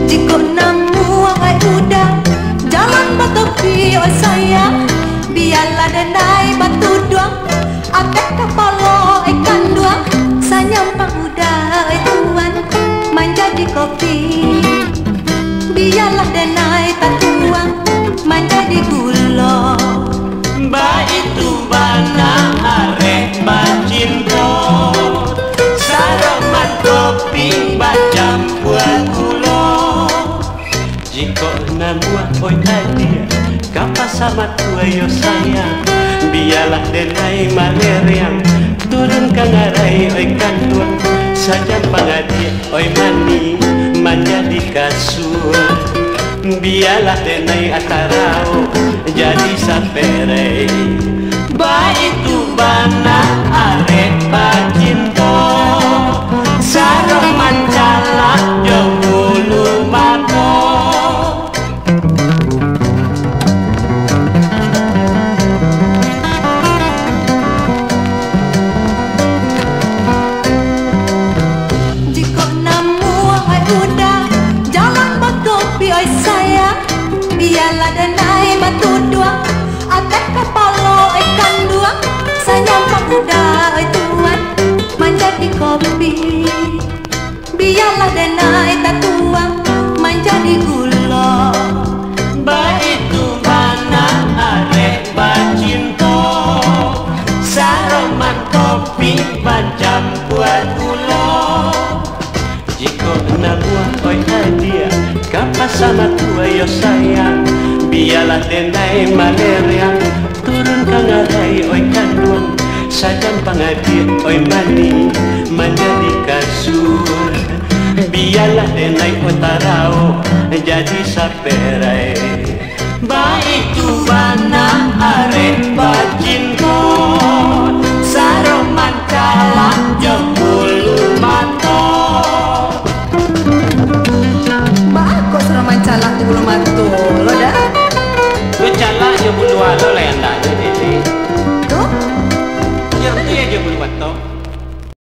Jika namu ai udah jalan batopi oi sayang, biarlah denai batu duang, atek kapalo ikan duang, sanyampang udah tuan menjadi kopi. Biarlah denai tatuang menjadi gula. Ba itu bana arek bacinto, saraman kopi bacampuan gula. Jika namua oi adia kapas sama tua yo sayang, biarlah denai maleriang turun kangarai oi kanduang, saja pangadia oi mani menjadi kasur. Biarlah denai atarau jadi sapere. Ba itu bana arek bacinto, sarong mancala jong bulu mato. Jika namu ai udah jalan batopi oi sayang, biarlah denai batu duang, atek kapalo ikan duang, sanyampang udah oi tuan menjadi kopi. Biarlah denai tatuang menjadi gula. Ba itu bana arek bacinto, saroman kopi bacampuan gula. Jika nabuah oi adia kapas sama tua yo sayang, biarlah denai maleriang turun kangarai oi kanduang, sajan pangadir oi mani menjadi kasur. Biarlah denai otarau jadi saperai. Ba itu bana